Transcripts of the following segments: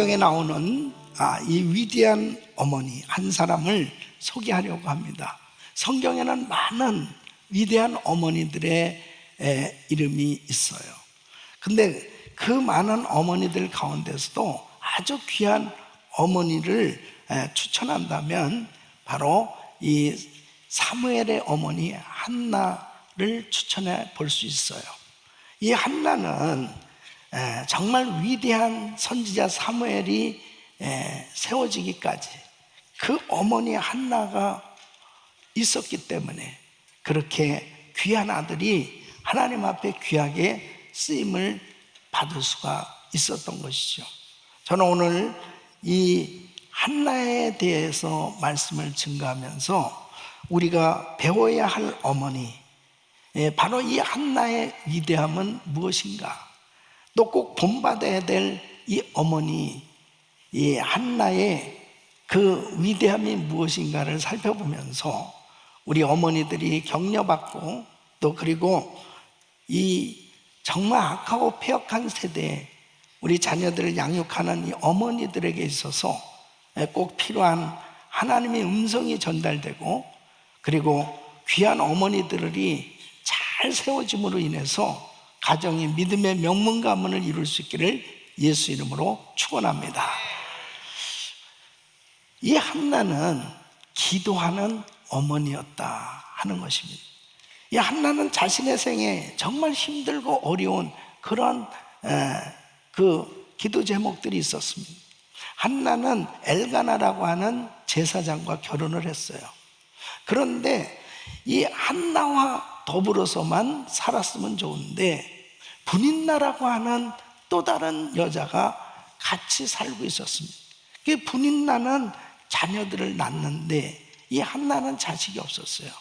성경에 나오는 이 위대한 어머니 한 사람을 소개하려고 합니다. 성경에는 많은 위대한 어머니들의 이름이 있어요. 근데 그 많은 어머니들 가운데서도 아주 귀한 어머니를 추천한다면 바로 이 사무엘의 어머니 한나를 추천해 볼 수 있어요. 이 한나는 정말 위대한 선지자 사무엘이 세워지기까지 그 어머니 한나가 있었기 때문에 그렇게 귀한 아들이 하나님 앞에 귀하게 쓰임을 받을 수가 있었던 것이죠. 저는 오늘 이 한나에 대해서 말씀을 증거하면서 우리가 배워야 할 어머니, 바로 이 한나의 위대함은 무엇인가, 또 꼭 본받아야 될 이 어머니, 이 한나의 그 위대함이 무엇인가를 살펴보면서 우리 어머니들이 격려받고 또 그리고 이 정말 악하고 폐역한 세대에 우리 자녀들을 양육하는 이 어머니들에게 있어서 꼭 필요한 하나님의 음성이 전달되고 그리고 귀한 어머니들이 잘 세워짐으로 인해서 가정이 믿음의 명문 가문을 이룰 수 있기를 예수 이름으로 축원합니다. 이 한나는 기도하는 어머니였다 하는 것입니다. 이 한나는 자신의 생에 정말 힘들고 어려운 그런 그 기도 제목들이 있었습니다. 한나는 엘가나라고 하는 제사장과 결혼을 했어요. 그런데 이 한나와 더불어서만 살았으면 좋은데 분인나라고 하는 또 다른 여자가 같이 살고 있었습니다. 그 분인나는 자녀들을 낳는데 이 한나는 자식이 없었어요.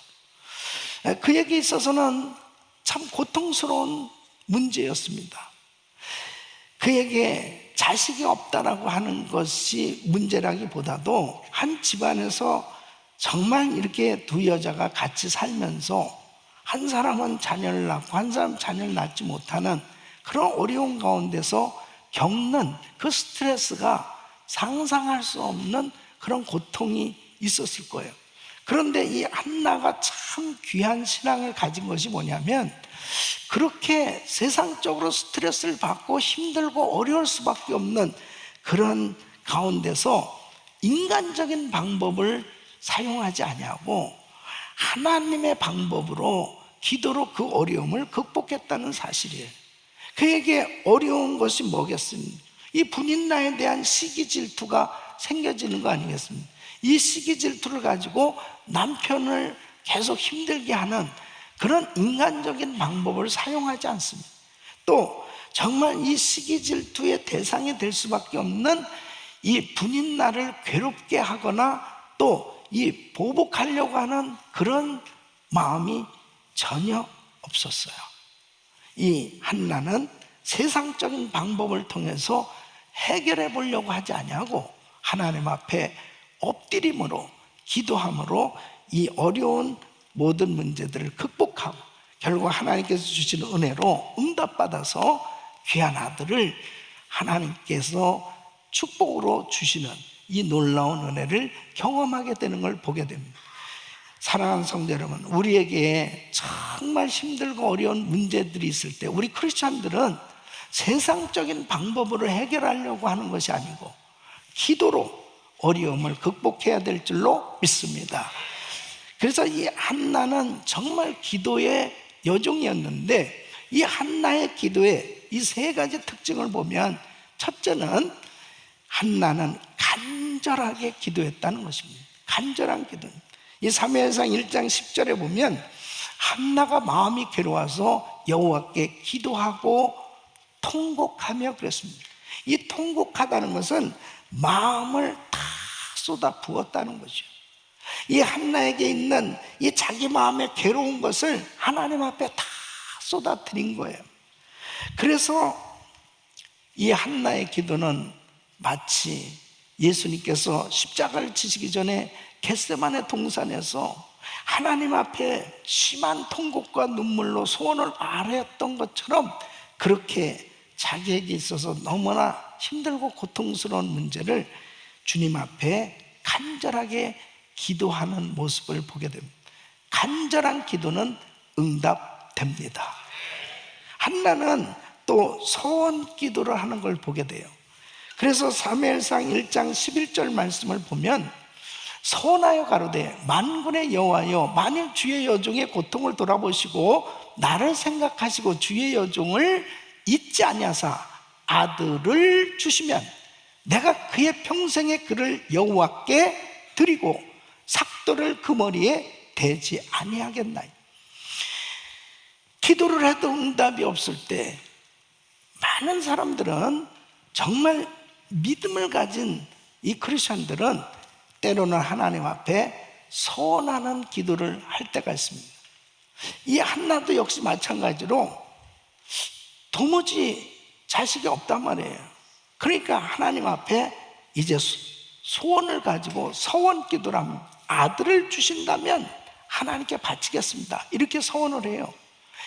그에게 있어서는 참 고통스러운 문제였습니다. 그에게 자식이 없다라고 하는 것이 문제라기보다도 한 집안에서 정말 이렇게 두 여자가 같이 살면서 한 사람은 자녀를 낳고 한 사람은 자녀를 낳지 못하는 그런 어려운 가운데서 겪는 그 스트레스가 상상할 수 없는 그런 고통이 있었을 거예요. 그런데 이 한나가 참 귀한 신앙을 가진 것이 뭐냐면 그렇게 세상적으로 스트레스를 받고 힘들고 어려울 수밖에 없는 그런 가운데서 인간적인 방법을 사용하지 아니하고 하나님의 방법으로 기도로 그 어려움을 극복했다는 사실이에요. 그에게 어려운 것이 뭐겠습니까? 이 분인나에 대한 시기 질투가 생겨지는 거 아니겠습니까? 이 시기 질투를 가지고 남편을 계속 힘들게 하는 그런 인간적인 방법을 사용하지 않습니다. 또 정말 이 시기 질투의 대상이 될 수밖에 없는 이 분인나를 괴롭게 하거나 또 이 보복하려고 하는 그런 마음이 전혀 없었어요. 이 한나는 세상적인 방법을 통해서 해결해 보려고 하지 아니하고 하나님 앞에 엎드림으로 기도함으로 이 어려운 모든 문제들을 극복하고 결국 하나님께서 주시는 은혜로 응답받아서 귀한 아들을 하나님께서 축복으로 주시는 이 놀라운 은혜를 경험하게 되는 걸 보게 됩니다. 사랑하는 성도 여러분, 우리에게 정말 힘들고 어려운 문제들이 있을 때 우리 크리스찬들은 세상적인 방법으로 해결하려고 하는 것이 아니고 기도로 어려움을 극복해야 될 줄로 믿습니다. 그래서 이 한나는 정말 기도의 여종이었는데 이 한나의 기도의 이 세 가지 특징을 보면 첫째는 한나는 간절하게 기도했다는 것입니다. 간절한 기도. 이 사무엘상 1장 10절에 보면 한나가 마음이 괴로워서 여호와께 기도하고 통곡하며 그랬습니다. 이 통곡하다는 것은 마음을 다 쏟아 부었다는 거죠. 이 한나에게 있는 이 자기 마음의 괴로운 것을 하나님 앞에 다 쏟아뜨린 거예요. 그래서 이 한나의 기도는 마치 예수님께서 십자가를 지시기 전에 겟세마네 동산에서 하나님 앞에 심한 통곡과 눈물로 소원을 아뢰었던 것처럼 그렇게 자기에게 있어서 너무나 힘들고 고통스러운 문제를 주님 앞에 간절하게 기도하는 모습을 보게 됩니다. 간절한 기도는 응답됩니다. 한나는 또 소원 기도를 하는 걸 보게 돼요. 그래서 사무엘상 1장 11절 말씀을 보면 소원하여 가로되 만군의 여호와여, 만일 주의 여종의 고통을 돌아보시고 나를 생각하시고 주의 여종을 잊지 아니하사 아들을 주시면 내가 그의 평생의 그를 여호와께 드리고 삭도를 그 머리에 대지 아니하겠나이다. 기도를 해도 응답이 없을 때 많은 사람들은, 정말 믿음을 가진 이 크리스천들은 때로는 하나님 앞에 소원하는 기도를 할 때가 있습니다. 이 한나도 역시 마찬가지로 도무지 자식이 없단 말이에요. 그러니까 하나님 앞에 이제 소원을 가지고 소원 기도를 합니다. 아들을 주신다면 하나님께 바치겠습니다, 이렇게 소원을 해요.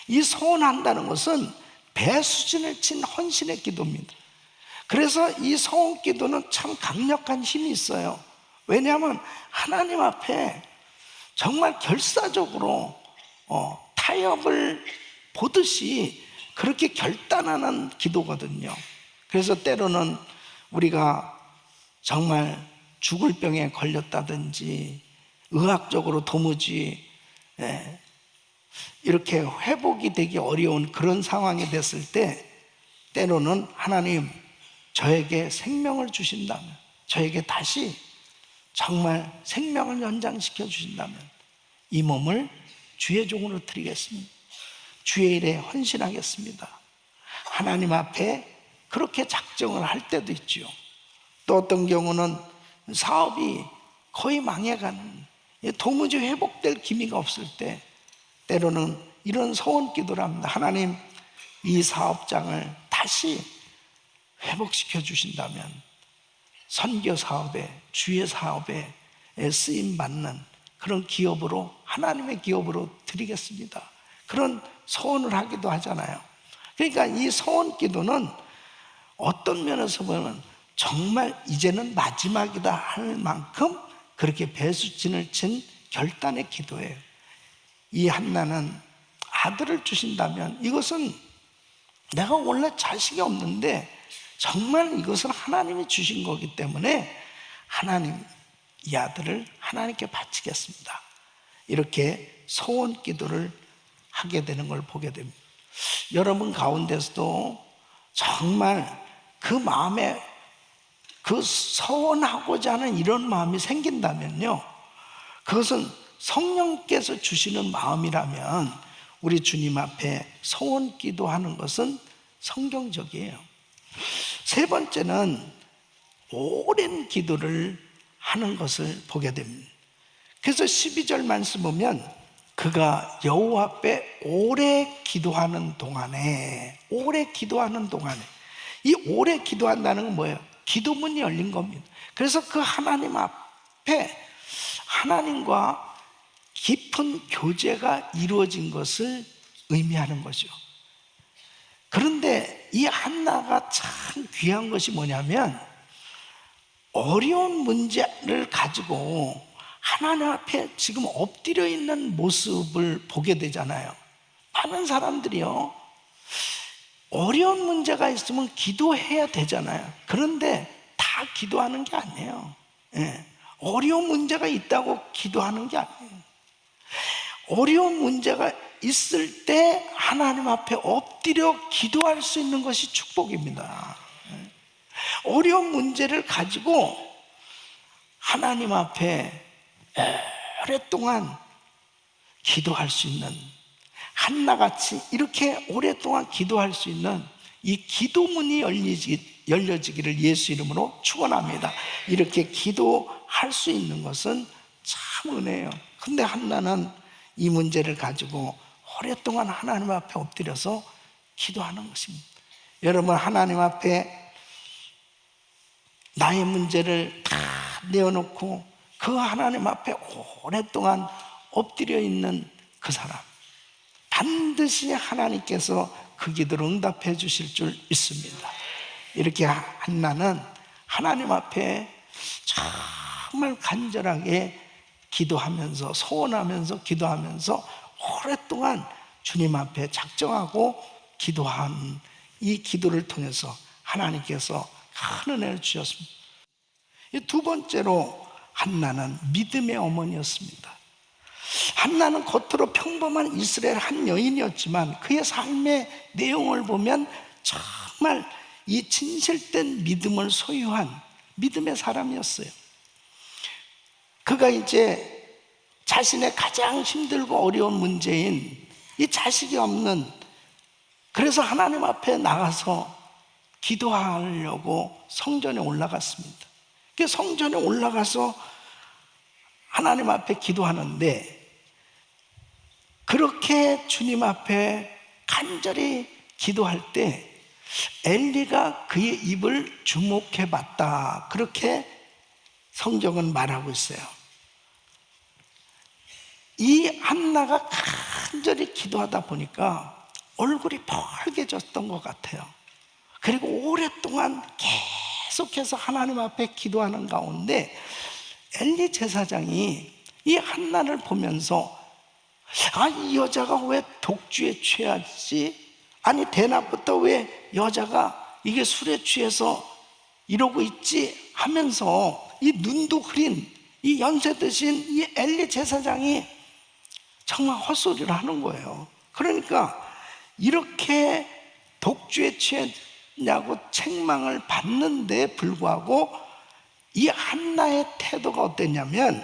이 소원한다는 것은 배수진을 친 헌신의 기도입니다. 그래서 이 소원 기도는 참 강력한 힘이 있어요. 왜냐하면 하나님 앞에 정말 결사적으로 타협을 보듯이 그렇게 결단하는 기도거든요. 그래서 때로는 우리가 정말 죽을 병에 걸렸다든지 의학적으로 도무지 이렇게 회복이 되기 어려운 그런 상황이 됐을 때, 때로는 하나님 저에게 생명을 주신다면, 저에게 다시 정말 생명을 연장시켜 주신다면 이 몸을 주의 종으로 드리겠습니다, 주의 일에 헌신하겠습니다, 하나님 앞에 그렇게 작정을 할 때도 있죠. 또 어떤 경우는 사업이 거의 망해가는, 도무지 회복될 기미가 없을 때 때로는 이런 소원 기도를 합니다. 하나님, 이 사업장을 다시 회복시켜 주신다면 선교 사업에, 주의 사업에 쓰임받는 그런 기업으로, 하나님의 기업으로 드리겠습니다, 그런 소원을 하기도 하잖아요. 그러니까 이 소원 기도는 어떤 면에서 보면 정말 이제는 마지막이다 할 만큼 그렇게 배수진을 친 결단의 기도예요. 이 한나는 아들을 주신다면, 이것은 내가 원래 자식이 없는데 정말 이것은 하나님이 주신 거기 때문에 하나님, 이 아들을 하나님께 바치겠습니다, 이렇게 소원 기도를 하게 되는 걸 보게 됩니다. 여러분 가운데서도 정말 그 마음에, 그 소원하고자 하는 이런 마음이 생긴다면요, 그것은 성령께서 주시는 마음이라면 우리 주님 앞에 소원 기도하는 것은 성경적이에요. 세 번째는 오랜 기도를 하는 것을 보게 됩니다. 그래서 12절 말씀 보면 그가 여호와 앞에 오래 기도하는 동안에, 오래 기도하는 동안에, 이 오래 기도한다는 건 뭐예요? 기도문이 열린 겁니다. 그래서 그 하나님 앞에 하나님과 깊은 교제가 이루어진 것을 의미하는 거죠. 그런데 이 한나가 참 귀한 것이 뭐냐면, 어려운 문제를 가지고 하나님 앞에 지금 엎드려 있는 모습을 보게 되잖아요. 많은 사람들이요, 어려운 문제가 있으면 기도해야 되잖아요. 그런데 다 기도하는 게 아니에요. 어려운 문제가 있다고 기도하는 게 아니에요. 어려운 문제가 있을 때 하나님 앞에 엎드려 기도할 수 있는 것이 축복입니다. 어려운 문제를 가지고 하나님 앞에 오랫동안 기도할 수 있는, 한나같이 이렇게 오랫동안 기도할 수 있는 이 기도문이 열려지기를 예수 이름으로 축원합니다. 이렇게 기도할 수 있는 것은 참 은혜예요. 근데 한나는 이 문제를 가지고 오랫동안 하나님 앞에 엎드려서 기도하는 것입니다. 여러분, 하나님 앞에 나의 문제를 다 내어놓고 그 하나님 앞에 오랫동안 엎드려 있는 그 사람, 반드시 하나님께서 그 기도를 응답해 주실 줄 믿습니다. 이렇게 한나는 하나님 앞에 정말 간절하게 기도하면서, 소원하면서 기도하면서 오랫동안 주님 앞에 작정하고 기도한 이 기도를 통해서 하나님께서 큰 은혜를 주셨습니다. 두 번째로 한나는 믿음의 어머니였습니다. 한나는 겉으로 평범한 이스라엘 한 여인이었지만 그의 삶의 내용을 보면 정말 이 진실된 믿음을 소유한 믿음의 사람이었어요. 그가 이제 자신의 가장 힘들고 어려운 문제인 이 자식이 없는, 그래서 하나님 앞에 나가서 기도하려고 성전에 올라갔습니다. 그 성전에 올라가서 하나님 앞에 기도하는데, 그렇게 주님 앞에 간절히 기도할 때 엘리가 그의 입을 주목해 봤다, 그렇게 성경은 말하고 있어요. 이 한나가 간절히 기도하다 보니까 얼굴이 벌개졌던 것 같아요. 그리고 오랫동안 계속해서 하나님 앞에 기도하는 가운데 엘리 제사장이 이 한나를 보면서 이 여자가 왜 독주에 취하지? 아니 대낮부터 왜 여자가 이게 술에 취해서 이러고 있지? 하면서 이 눈도 흐린 이 연세 드신 이 엘리 제사장이 정말 헛소리를 하는 거예요. 그러니까 이렇게 독주에 취했냐고 책망을 받는데 불구하고 이 한나의 태도가 어땠냐면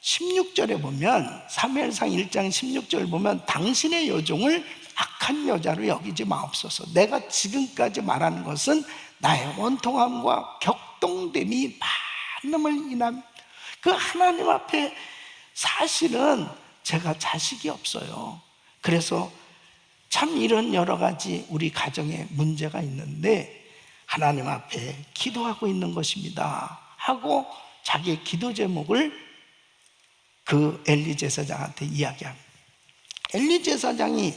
16절에 보면, 사무엘상 1장 16절 보면 당신의 여종을 악한 여자로 여기지 마옵소서. 내가 지금까지 말하는 것은 나의 원통함과 격동됨이 많음을 인한, 그 하나님 앞에 사실은 제가 자식이 없어요. 그래서 참 이런 여러 가지 우리 가정에 문제가 있는데 하나님 앞에 기도하고 있는 것입니다 하고 자기의 기도 제목을 그 엘리 제사장한테 이야기합니다. 엘리 제사장이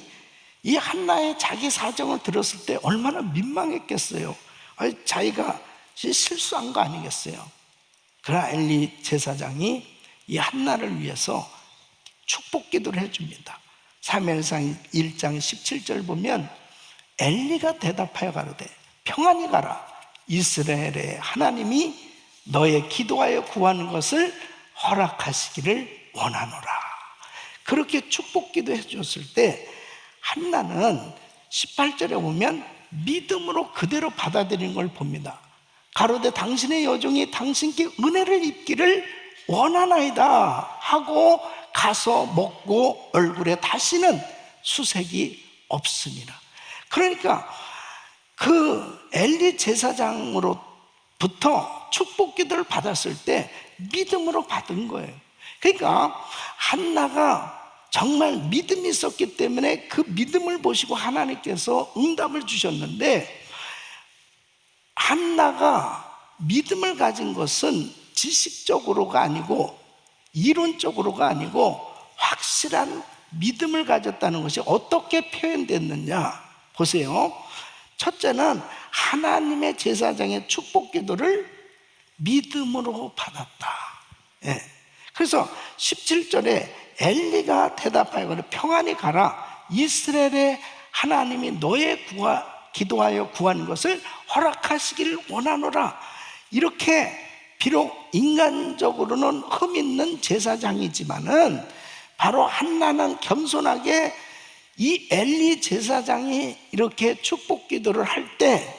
이 한나의 자기 사정을 들었을 때 얼마나 민망했겠어요. 자기가 실수한 거 아니겠어요. 그러나 엘리 제사장이 이 한나를 위해서 축복 기도를 해줍니다. 사무엘상 1장 17절 보면 엘리가 대답하여 가로되 평안히 가라, 이스라엘의 하나님이 너의 기도하여 구하는 것을 허락하시기를 원하노라. 그렇게 축복 기도해 줬을 때 한나는 18절에 보면 믿음으로 그대로 받아들인 걸 봅니다. 가로되 당신의 여종이 당신께 은혜를 입기를 원하나이다 하고 가서 먹고 얼굴에 다시는 수색이 없습니다. 그러니까 그 엘리 제사장으로부터 축복 기도를 받았을 때 믿음으로 받은 거예요. 그러니까 한나가 정말 믿음이 있었기 때문에 그 믿음을 보시고 하나님께서 응답을 주셨는데, 한나가 믿음을 가진 것은 지식적으로가 아니고 이론적으로가 아니고 확실한 믿음을 가졌다는 것이 어떻게 표현됐느냐 보세요. 첫째는 하나님의 제사장의 축복 기도를 믿음으로 받았다. 예. 그래서 17절에 엘리가 대답하여 평안히 가라, 이스라엘의 하나님이 너의 기도하여 구하는 것을 허락하시기를 원하노라. 이렇게 비록 인간적으로는 흠 있는 제사장이지만은 바로 한나는 겸손하게 이 엘리 제사장이 이렇게 축복 기도를 할 때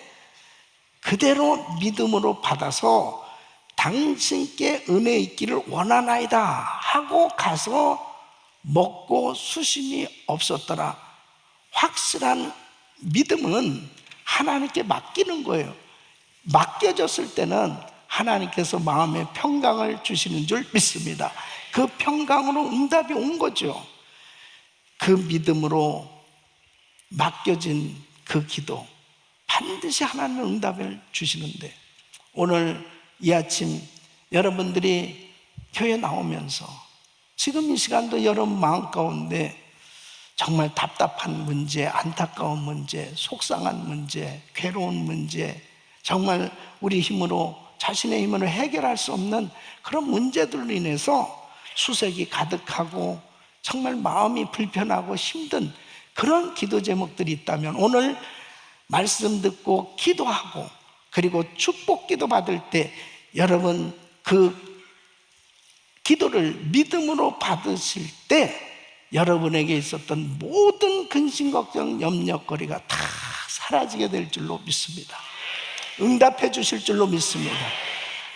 그대로 믿음으로 받아서 당신께 은혜 있기를 원하나이다 하고 가서 먹고 수심이 없었더라. 확실한 믿음은 하나님께 맡기는 거예요. 맡겨졌을 때는 하나님께서 마음에 평강을 주시는 줄 믿습니다. 그 평강으로 응답이 온 거죠. 그 믿음으로 맡겨진 그 기도, 반드시 하나님은 응답을 주시는데, 오늘 이 아침 여러분들이 교회 나오면서 지금 이 시간도 여러분 마음 가운데 정말 답답한 문제, 안타까운 문제, 속상한 문제, 괴로운 문제, 정말 우리 힘으로, 자신의 힘으로 해결할 수 없는 그런 문제들로 인해서 수색이 가득하고 정말 마음이 불편하고 힘든 그런 기도 제목들이 있다면, 오늘 말씀 듣고 기도하고 그리고 축복 기도 받을 때 여러분 그 기도를 믿음으로 받으실 때 여러분에게 있었던 모든 근심, 걱정, 염려거리가 다 사라지게 될 줄로 믿습니다. 응답해 주실 줄로 믿습니다.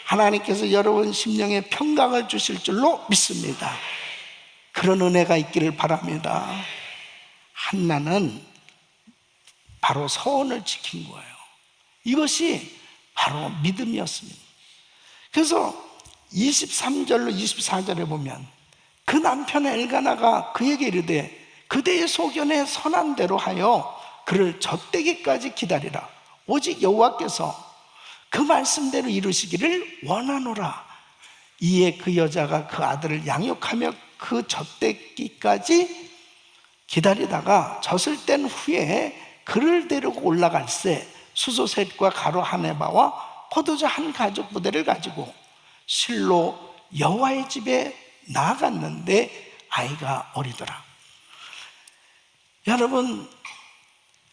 하나님께서 여러분 심령에 평강을 주실 줄로 믿습니다. 그런 은혜가 있기를 바랍니다. 한나는 바로 서원을 지킨 거예요. 이것이 바로 믿음이었습니다. 그래서 23절로 24절에 보면 그 남편 엘가나가 그에게 이르되 그대의 소견에 선한 대로 하여 그를 젖되기까지 기다리라. 오직 여호와께서 그 말씀대로 이루시기를 원하노라. 이에 그 여자가 그 아들을 양육하며 그 젖되기까지 기다리다가 젖을 뗀 후에 그를 데리고 올라갈새 수소셋과 가루 한 에바와 포도주 한 가죽 부대를 가지고 실로 여호와의 집에 나아갔는데 아이가 어리더라. 여러분,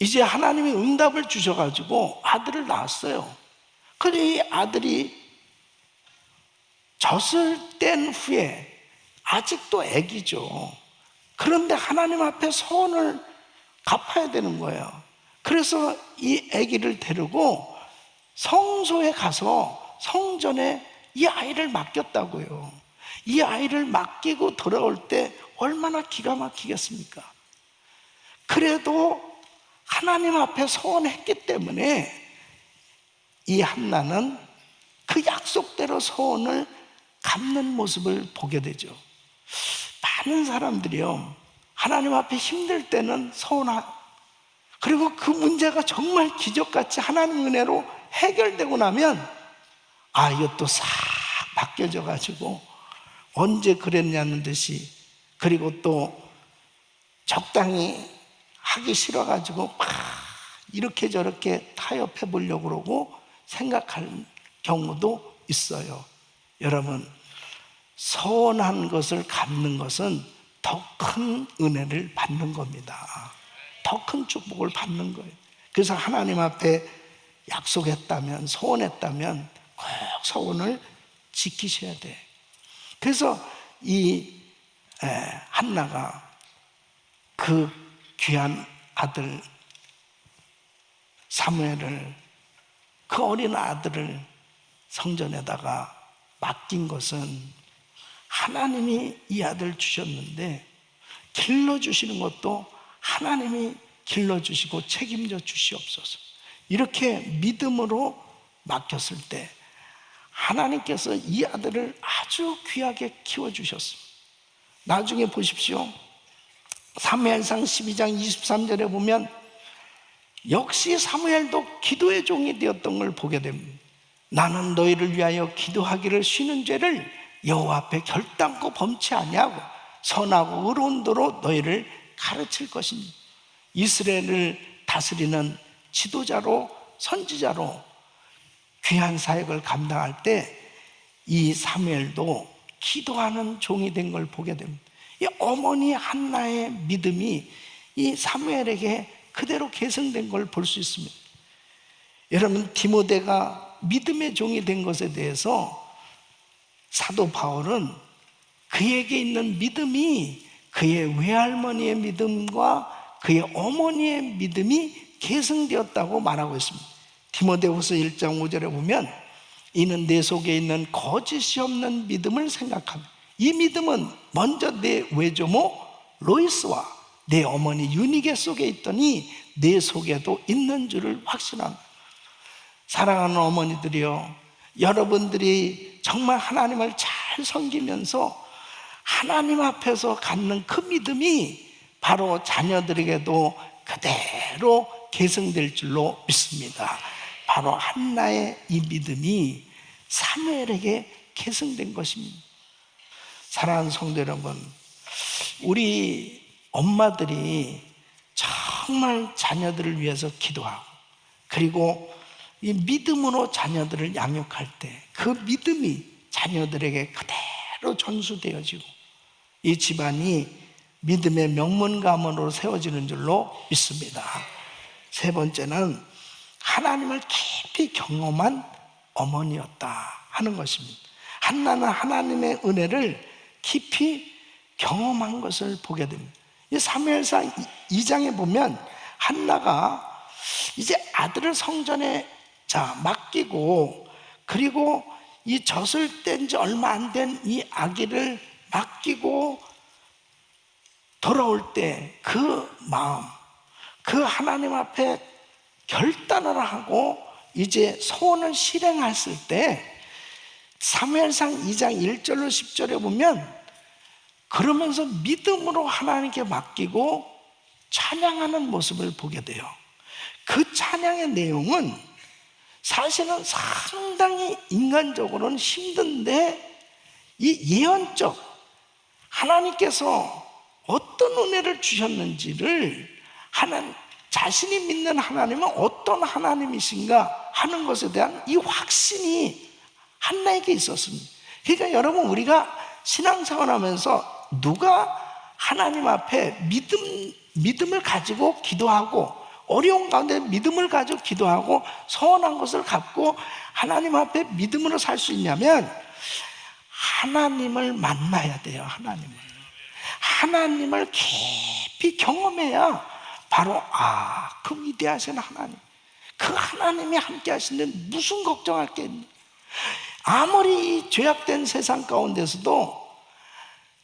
이제 하나님이 응답을 주셔가지고 아들을 낳았어요. 그런데 이 아들이 젖을 뗀 후에 아직도 아기죠. 그런데 하나님 앞에 소원을 갚아야 되는 거예요. 그래서 이 아기를 데리고 성소에 가서 성전에 이 아이를 맡겼다고요. 이 아이를 맡기고 돌아올 때 얼마나 기가 막히겠습니까? 그래도 하나님 앞에 소원했기 때문에 이 한나는 그 약속대로 소원을 갚는 모습을 보게 되죠. 많은 사람들이요, 하나님 앞에 힘들 때는 그리고 그 문제가 정말 기적같이 하나님 은혜로 해결되고 나면 이것도 싹 바뀌어져 가지고 언제 그랬냐는 듯이, 그리고 또 적당히 하기 싫어 가지고 막 이렇게 저렇게 타협해 보려고 그러고 생각할 경우도 있어요. 여러분, 서운한 것을 갚는 것은 더 큰 은혜를 받는 겁니다. 더 큰 축복을 받는 거예요. 그래서 하나님 앞에 약속했다면, 소원했다면 꼭 소원을 지키셔야 돼. 그래서 이 한나가 그 귀한 아들 사무엘을, 그 어린 아들을 성전에다가 맡긴 것은 하나님이 이 아들 주셨는데 길러주시는 것도 하나님이 길러주시고 책임져 주시옵소서. 이렇게 믿음으로 맡겼을 때 하나님께서 이 아들을 아주 귀하게 키워주셨습니다. 나중에 보십시오. 사무엘상 12장 23절에 보면 역시 사무엘도 기도의 종이 되었던 걸 보게 됩니다. 나는 너희를 위하여 기도하기를 쉬는 죄를 여호와 앞에 결단코 범치 아니하고 선하고 의로운 도로 너희를 가르칠 것이니. 이스라엘을 다스리는 지도자로, 선지자로 귀한 사역을 감당할 때 이 사무엘도 기도하는 종이 된 걸 보게 됩니다. 이 어머니 한나의 믿음이 이 사무엘에게 그대로 계승된 걸 볼 수 있습니다. 여러분, 디모데가 믿음의 종이 된 것에 대해서 사도 바울은 그에게 있는 믿음이 그의 외할머니의 믿음과 그의 어머니의 믿음이 계승되었다고 말하고 있습니다. 디모데후서 1장 5절에 보면 이는 내 속에 있는 거짓이 없는 믿음을 생각하며 이 믿음은 먼저 내 외조모 로이스와 내 어머니 유니게 속에 있더니 내 속에도 있는 줄을 확신합니다. 사랑하는 어머니들이요, 여러분들이 정말 하나님을 잘 섬기면서 하나님 앞에서 갖는 그 믿음이 바로 자녀들에게도 그대로 계승될 줄로 믿습니다. 바로 한나의 이 믿음이 사무엘에게 계승된 것입니다. 사랑하는 성도 여러분, 우리 엄마들이 정말 자녀들을 위해서 기도하고 그리고 이 믿음으로 자녀들을 양육할 때 그 믿음이 자녀들에게 그대로 전수되어지고 이 집안이 믿음의 명문가문으로 세워지는 줄로 믿습니다. 세 번째는 하나님을 깊이 경험한 어머니였다 하는 것입니다. 한나는 하나님의 은혜를 깊이 경험한 것을 보게 됩니다. 이 사무엘상 2장에 보면 한나가 이제 아들을 성전에 맡기고, 그리고 이 젖을 뗀 지 얼마 안 된 이 아기를 맡기고 돌아올 때 그 마음, 그 하나님 앞에 결단을 하고 이제 소원을 실행했을 때 사무엘상 2장 1절로 10절에 보면 그러면서 믿음으로 하나님께 맡기고 찬양하는 모습을 보게 돼요. 그 찬양의 내용은 사실은 상당히 인간적으로는 힘든데 이 예언적 하나님께서 어떤 은혜를 주셨는지를 자신이 믿는 하나님은 어떤 하나님이신가 하는 것에 대한 이 확신이 한나에게 있었습니다. 그러니까 여러분, 우리가 신앙생활 하면서 누가 하나님 앞에 믿음을 가지고 기도하고 어려운 가운데 믿음을 가지고 기도하고 소원한 것을 갖고 하나님 앞에 믿음으로 살 수 있냐면 하나님을 만나야 돼요. 하나님을 깊이 경험해야 바로 그 위대하신 하나님, 그 하나님이 함께 하시는 무슨 걱정할 게 있니? 아무리 이 죄악된 세상 가운데서도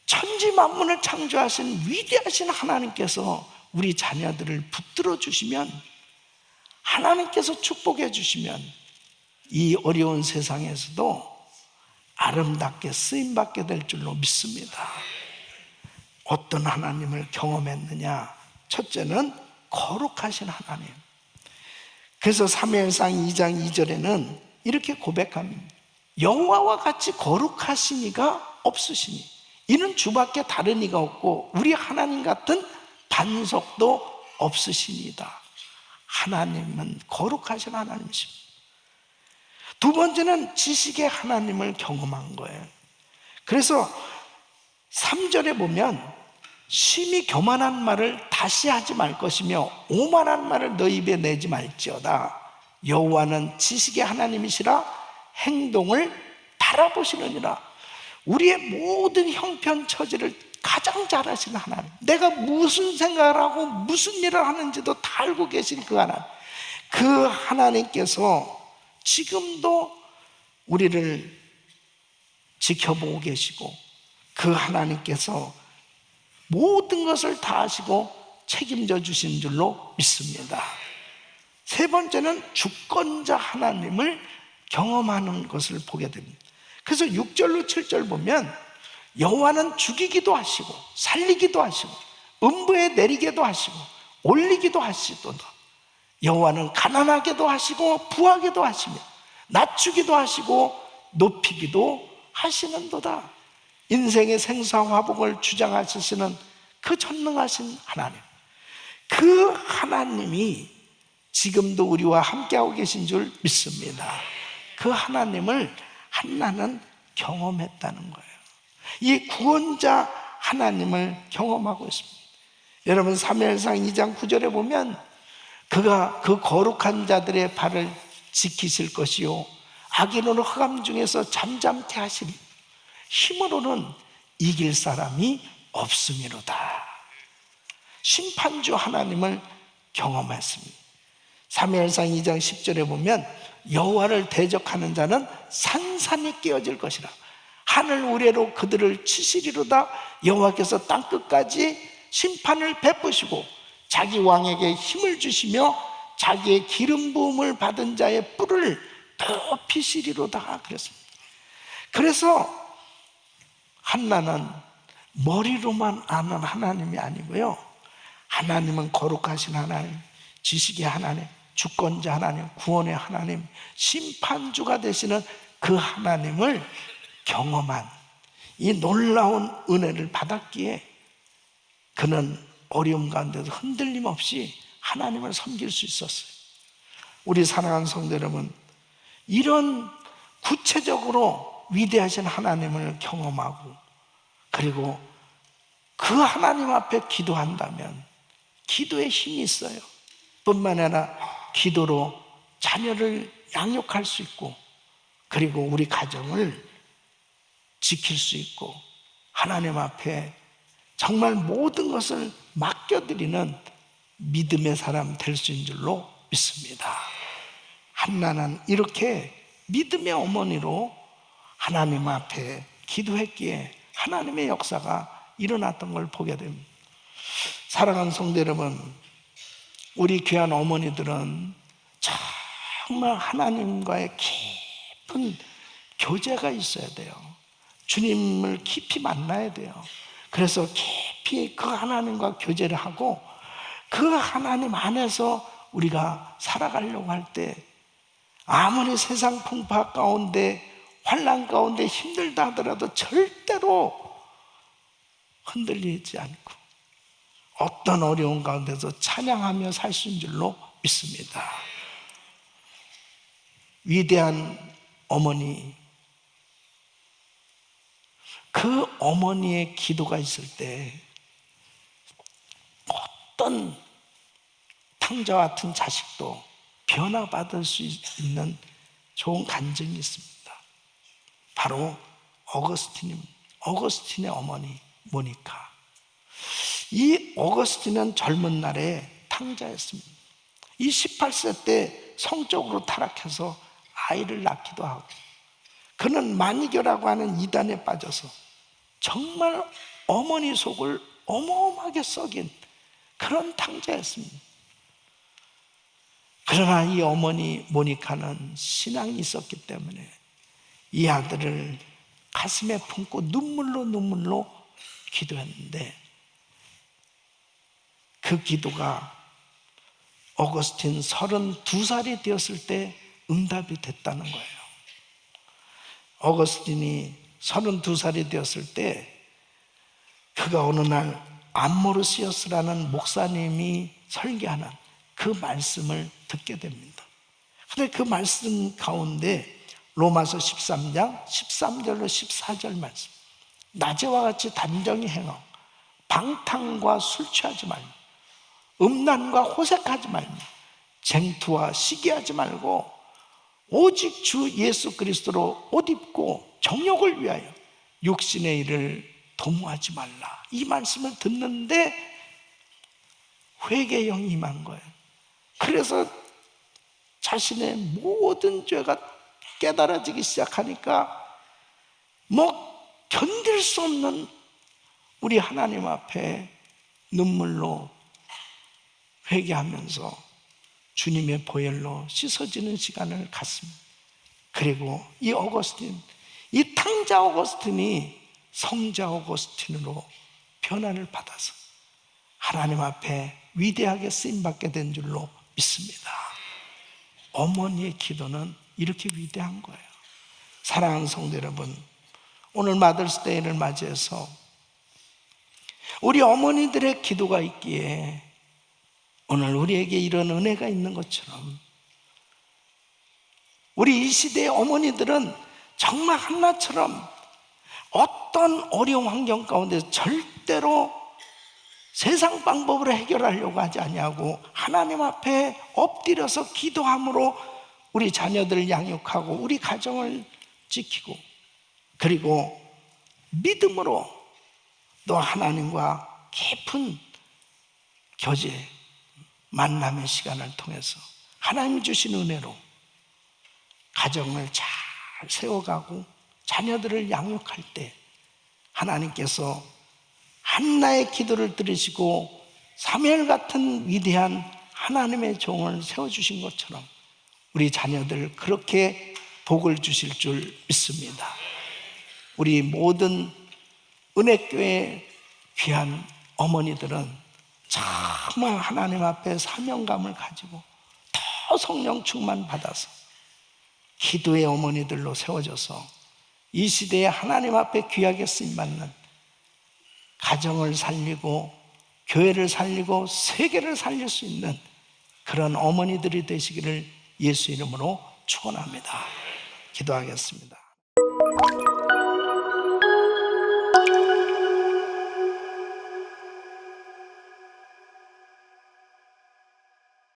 천지 만물을 창조하신 위대하신 하나님께서 우리 자녀들을 붙들어 주시면, 하나님께서 축복해 주시면 이 어려운 세상에서도 아름답게 쓰임받게 될 줄로 믿습니다. 어떤 하나님을 경험했느냐? 첫째는 거룩하신 하나님. 그래서 사무엘상 2장 2절에는 이렇게 고백합니다. 여호와와 같이 거룩하신 이가 없으시니 이는 주밖에 다른 이가 없고 우리 하나님 같은 반석도 없으시니다. 하나님은 거룩하신 하나님이십니다. 두 번째는 지식의 하나님을 경험한 거예요. 그래서 3절에 보면 심히 교만한 말을 다시 하지 말 것이며 오만한 말을 너 입에 내지 말지어다. 여호와는 지식의 하나님이시라 행동을 바라보시느니라. 우리의 모든 형편처지를 가장 잘 아시는 하나님, 내가 무슨 생각을 하고 무슨 일을 하는지도 다 알고 계신 그 하나님, 그 하나님께서 지금도 우리를 지켜보고 계시고 그 하나님께서 모든 것을 다 아시고 책임져 주신 줄로 믿습니다. 세 번째는 주권자 하나님을 경험하는 것을 보게 됩니다. 그래서 6절로 7절 보면 여호와는 죽이기도 하시고 살리기도 하시고 음부에 내리게도 하시고 올리기도 하시도다. 여호와는 가난하게도 하시고 부하게도 하시며 낮추기도 하시고 높이기도 하시는도다. 인생의 생사화복을 주장하시는 그 전능하신 하나님, 그 하나님이 지금도 우리와 함께하고 계신 줄 믿습니다. 그 하나님을 한나는 경험했다는 거예요. 이 구원자 하나님을 경험하고 있습니다. 여러분, 사무엘상 2장 9절에 보면 그가 그 거룩한 자들의 발을 지키실 것이요 악인으로 흑암 중에서 잠잠케 하시리. 힘으로는 이길 사람이 없음이로다. 심판주 하나님을 경험했습니다. 사무엘상 2장 10절에 보면 여호와를 대적하는 자는 산산이 깨어질 것이라. 하늘 우레로 그들을 치시리로다. 여호와께서 땅끝까지 심판을 베푸시고 자기 왕에게 힘을 주시며 자기의 기름 부음을 받은 자의 뿔을 덮이시리로다 그랬습니다. 그래서 한나는 머리로만 아는 하나님이 아니고요, 하나님은 거룩하신 하나님, 지식의 하나님, 주권자 하나님, 구원의 하나님, 심판주가 되시는 그 하나님을 경험한 이 놀라운 은혜를 받았기에 그는 어려움 가운데도 흔들림 없이 하나님을 섬길 수 있었어요. 우리 사랑하는 성도 여러분, 이런 구체적으로 위대하신 하나님을 경험하고 그리고 그 하나님 앞에 기도한다면 기도에 힘이 있어요. 뿐만 아니라 기도로 자녀를 양육할 수 있고 그리고 우리 가정을 지킬 수 있고 하나님 앞에 정말 모든 것을 맡겨드리는 믿음의 사람 될 수 있는 줄로 믿습니다. 한나는 이렇게 믿음의 어머니로 하나님 앞에 기도했기에 하나님의 역사가 일어났던 걸 보게 됩니다. 사랑하는 성도 여러분, 우리 귀한 어머니들은 정말 하나님과의 깊은 교제가 있어야 돼요. 주님을 깊이 만나야 돼요. 그래서 깊이 그 하나님과 교제를 하고 그 하나님 안에서 우리가 살아가려고 할 때 아무리 세상 풍파 가운데 환난 가운데 힘들다 하더라도 절대로 흔들리지 않고 어떤 어려운 가운데서 찬양하며 살 수 있는 줄로 믿습니다. 위대한 어머니, 그 어머니의 기도가 있을 때 어떤 탕자와 같은 자식도 변화받을 수 있는 좋은 간증이 있습니다. 바로 어거스틴의 어머니 모니카. 이 어거스틴은 젊은 날에 탕자였습니다. 이 18세 때 성적으로 타락해서 아이를 낳기도 하고 그는 마니교라고 하는 이단에 빠져서 정말 어머니 속을 어마어마하게 썩인 그런 탕자였습니다. 그러나 이 어머니 모니카는 신앙이 있었기 때문에 이 아들을 가슴에 품고 눈물로 기도했는데 그 기도가 어거스틴 32살이 되었을 때 응답이 됐다는 거예요. 어거스틴이 32살이 되었을 때 그가 어느 날 암모르시어스라는 목사님이 설교하는 그 말씀을 듣게 됩니다. 그런데 그 말씀 가운데 로마서 13장 13절로 14절 말씀, 낮에와 같이 단정히 행하고 방탕과 술 취하지 말고 음란과 호색하지 말고 쟁투와 시기하지 말고 오직 주 예수 그리스도로 옷 입고 정욕을 위하여 육신의 일을 도모하지 말라. 이 말씀을 듣는데 회개형이 임한 거예요. 그래서 자신의 모든 죄가 깨달아지기 시작하니까 견딜 수 없는 우리 하나님 앞에 눈물로 회개하면서 주님의 보혈로 씻어지는 시간을 갖습니다. 그리고 이 어거스틴, 이 탕자 어거스틴이 성자 어거스틴으로 변화를 받아서 하나님 앞에 위대하게 쓰임받게 된 줄로 믿습니다. 어머니의 기도는 이렇게 위대한 거예요. 사랑하는 성도 여러분, 오늘 마더스데이를 맞이해서 우리 어머니들의 기도가 있기에 오늘 우리에게 이런 은혜가 있는 것처럼 우리 이 시대의 어머니들은 정말 한나처럼 어떤 어려운 환경 가운데 절대로 세상 방법으로 해결하려고 하지 아니하고 하나님 앞에 엎드려서 기도함으로 우리 자녀들을 양육하고 우리 가정을 지키고 그리고 믿음으로 또 하나님과 깊은 교제 만남의 시간을 통해서 하나님 주신 은혜로 가정을 잘 세워가고 자녀들을 양육할 때 하나님께서 한나의 기도를 들으시고 사무엘 같은 위대한 하나님의 종을 세워주신 것처럼 우리 자녀들 그렇게 복을 주실 줄 믿습니다. 우리 모든 은혜교회 귀한 어머니들은 정말 하나님 앞에 사명감을 가지고 더 성령 충만 받아서 기도의 어머니들로 세워져서 이 시대에 하나님 앞에 귀하게 쓰임받는 가정을 살리고 교회를 살리고 세계를 살릴 수 있는 그런 어머니들이 되시기를 예수 이름으로 축원합니다. 기도하겠습니다.